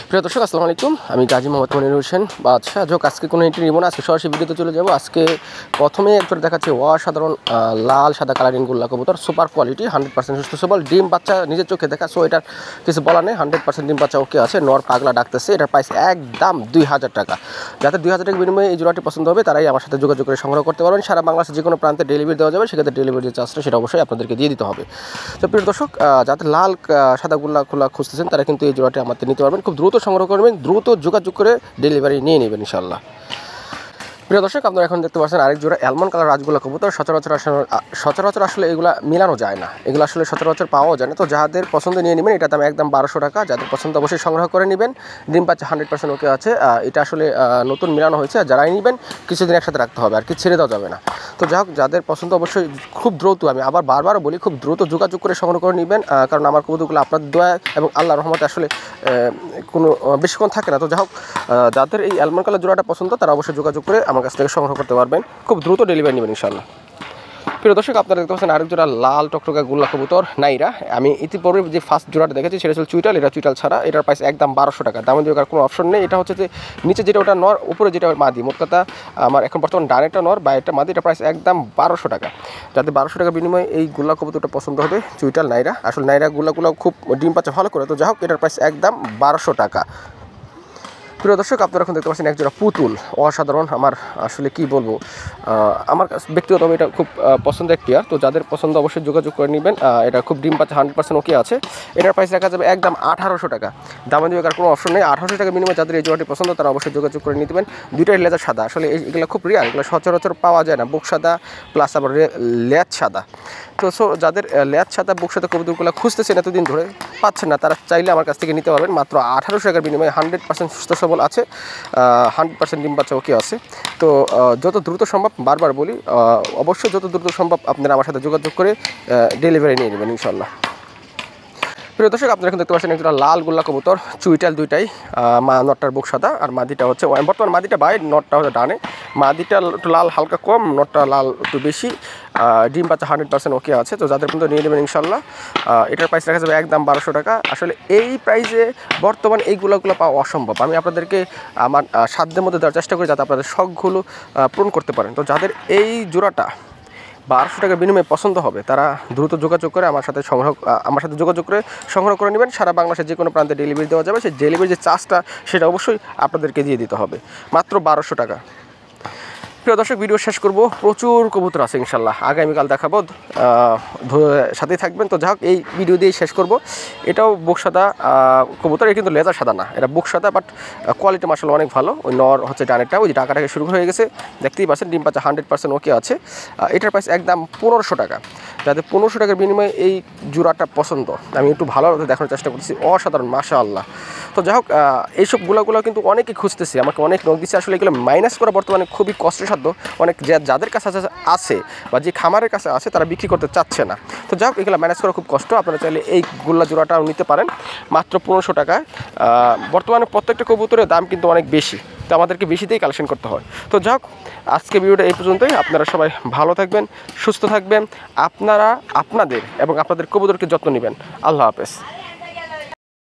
প্রিয় দর্শক আসসালামু আলাইকুম, আমি গাজী মোহাম্মদ মনির হোসেন বাদশাহ। আজকে কোনো এন্ট্রি নিব না, আজকে সরাসরি ভিডিওতে চলে যাব। আজকে প্রথমে একবার দেখাচ্ছি অসাধারণ লাল সাদা কালারিং গুল্লা কবুতর, সুপার কোয়ালিটি, 100% সুস্থ সবল, ডিম বাচ্চা নিজের চোখে দেখা। সো এটার কিছু বলা নেই, 100% ডিম বাচ্চা ওকে আছে। নর পাগলা ডাকতেছে। এটার প্রাইস একদম 2000 টাকা। যাতে 2000 টাকা বিনিময়ে এই জোড়াটি পছন্দ হবে তারাই আমার সাথে যোগাযোগ করে সংগ্রহ করতে পারবেন। সারা বাংলাদেশের যে কোনো প্রান্তে ডেলিভারি দেওয়া যাবে, সেক্ষেত্রে ডেলিভারি যে চার্জটা সেটা অবশ্যই আপনাদেরকে দিয়ে দিতে হবে। তো প্রিয় দর্শক, যাতে লাল সাদা গুল্লা খোলা খুঁজতেছেন তারা কিন্তু এই জোড়াটি আমাদের নিতে পারবেন। খুব দ্রুত সংগ্রহ করবেন, দ্রুত যোগাযোগ করে ডেলিভারি নিয়ে নেবেন ইনশাল্লাহ। প্রিয় দর্শক, আপনারা এখন দেখতে পাচ্ছেন আরেক জোড়া অ্যালমন্ড কালার রাজগোল্লা কবুতর। সচরাচর আসলে এগুলো মেলানো যায় না, এগুলো আসলে সচরাচর পাওয়াও যায় না। তো যাদের পছন্দ নিয়ে নেবেন, এটা দাম একদম 1200 টাকা। যাদের পছন্দ অবশ্যই সংগ্রহ করে নেবেন। ডিম পাচ্ছে 100% ওকে আছে। এটা আসলে নতুন মেলানো হয়েছে, আর যারাই নেবেন কিছুদিন একসাথে রাখতে হবে, আর কি ছেড়ে দেওয়া যাবে না। তো যাই হোক, যাদের পছন্দ অবশ্যই খুব দ্রুত, আমি আবার বারবার বলি, খুব দ্রুত যোগাযোগ করে সংগ্রহ করে নেবেন। কারণ আমার কবুতরগুলো আপনার দয়া এবং আল্লাহর রহমতে আসলে কোনো বেশিক্ষণ থাকে না। তো যাই হোক, যাদের এই অ্যালমন্ড কালার জোড়াটা পছন্দ তারা অবশ্যই যোগাযোগ করে আমার কাছ থেকে সংগ্রহ করতে পারবেন। খুব দ্রুত ডেলিভারি নেবেন ইনশাআল্লাহ। প্রিয় দর্শক, আপনারা দেখতে পাচ্ছেন আরেক জোড়া লাল টকটকা গুল্লা কবুতর নাইরা। আমি ইতিপূর্বে যে ফার্স্ট জোড়াটা দেখেছি সেটা ছিল চুইটাল। এটা চুইটাল ছাড়া। এটার প্রাইস একদম 1200 টাকা। দাম দিয়ে কোনো অপশন নেই। এটা হচ্ছে যে নিচে যেটা ওটা নর, উপরে যেটা মাদি। মোট কথা আমার এখন বর্তমান ডানেরটা নর, বাইরেটা মাদি। এটা প্রাইস একদম 1200 টাকা। যাতে 1200 টাকা বিনিময়ে এই গুল্লা কবুতরটা পছন্দ হবে, চুইটাল নাইরা। আসলে নাইরা গুল্লাগুলো খুব ডিম পাচ্ছে ভালো করে। তো যাই হোক, এটার প্রাইস একদম 1200 টাকা। প্রিয় দর্শক, আপনারা এখন দেখতে পাচ্ছেন একজোড়া পুতুল, অসাধারণ। আমার আসলে কি বলবো, আমার ব্যক্তিগতভাবে এটা খুব পছন্দের এক পেয়ার। তো যাদের পছন্দ অবশ্যই যোগাযোগ করে নেবেন। এটা খুব ডিম পাচ্ছে, 100% ওকে আছে। এটার প্রাইস রাখা যাবে একদম 1800 টাকা। দামে দিয়ে কোনো অপশন নেই। 1800 টাকা বিনিময়ে যাদের এই জোড়াটি পছন্দ তারা অবশ্যই যোগাযোগ করে নিতে পারেন। দুইটাই লেজার সাদা। আসলে এগুলো খুব রিয়াল, এগুলো সচরাচর পাওয়া যায় না। বুক সাদা প্লাস আবার লেজ সাদা। তো যাদের লেজ সাদা বুক সাদা কবুতরগুলো খুঁজতেছেন, এতদিন ধরে পাচ্ছেন না, তারা চাইলে আমার কাছ থেকে নিতে পারবেন মাত্র 1800 টাকার বিনিময়ে। 100% সুস্থ সবল আছে, 100% ডিম বাচ্চা ওকে আছে। তো যত দ্রুত সম্ভব, বারবার বলি, অবশ্যই যত দ্রুত সম্ভব আপনারা আমার সাথে যোগাযোগ করে ডেলিভারি নিয়ে নেবেন ইনশাল্লাহ। প্রিয় দর্শক, আপনারা এখন দেখতে পাচ্ছেন একটা লাল গোল্লা কবুতর, চুইটাল দুইটাই। নটটার বুক সাদা, আর মাদিটা হচ্ছে বর্তমান মাদিটা বাই, নটটা হচ্ছে ডানে। মাদিটা একটু লাল হালকা কম, নটটা লাল একটু বেশি। ডিম বাচ্চা 100% ওকে আছে। তো যাদের পর্যন্ত নিয়ে নেবেন ইনশাল্লাহ। এটার প্রাইস রাখা যাবে একদম 1200 টাকা। আসলে এই প্রাইসে বর্তমান এইগুলো পাওয়া অসম্ভব। আমি আপনাদেরকে আমার সাধ্যের মধ্যে দেওয়ার চেষ্টা করি যাতে আপনাদের শখগুলো পূরণ করতে পারেন। তো যাদের এই জোড়াটা 1200 টাকা বিনিময়ে পছন্দ হবে তারা দ্রুত যোগাযোগ করে আমার সাথে যোগাযোগ করে সংগ্রহ করে নেবেন। সারা বাংলাদেশের যে কোনো প্রান্তে ডেলিভারি দেওয়া যাবে। সেই ডেলিভারি যে চার্জটা সেটা অবশ্যই আপনাদেরকে দিয়ে দিতে হবে, মাত্র 1200 টাকা। প্রিয় দর্শক, ভিডিও শেষ করব। প্রচুর কবুতর আছে ইনশাল্লাহ, আগামীকাল দেখাবো, সাথেই থাকবেন। তো যাই হোক, এই ভিডিও দিয়েই শেষ করব। এটাও বুক সাদা কবুতর, এটা কিন্তু লেজার সাদা না, এটা বুক সাদা, বাট কোয়ালিটি মার্শাল অনেক ভালো। ওই নর হচ্ছে ডানেরটা, ওই টাকা থেকে শুরু হয়ে গেছে, দেখতেই পাচ্ছেন। ডিম পাচ্ছে 100% ওকে আছে। এটার প্রাইস একদম 1500 টাকা। যাদের 1500 টাকার বিনিময়ে এই জোড়াটা পছন্দ, আমি একটু ভালো দেখানোর চেষ্টা করছি, অসাধারণ মাশাআল্লাহ। তো যাই হোক, এইসব গুলাগুলো কিন্তু অনেকে খুঁজতেছে, আমাকে অনেক নখ দিচ্ছে। আসলে এগুলো মাইনাস করা বর্তমানে খুবই কষ্টসাধ্য। অনেক যাদের কাছে আছে বা যে খামারের কাছে আছে তারা বিক্রি করতে চাচ্ছে না। তো যাই হোক, এগুলো ম্যানেজ করা খুব কষ্ট। আপনারা চাইলে এই গুল্লা জোড়াটাও নিতে পারেন মাত্র 1500 টাকায়। বর্তমানে প্রত্যেকটা কবুতরের দাম কিন্তু অনেক বেশি, তো আমাদেরকে বেশিতেই কালেকশন করতে হয়। তো যাই হোক, আজকে ভিডিওটা এই পর্যন্তই। আপনারা সবাই ভালো থাকবেন, সুস্থ থাকবেন। আপনারা আপনাদের এবং আপনাদের কবুতরকে যত্ন নেবেন। আল্লাহ হাফেজ।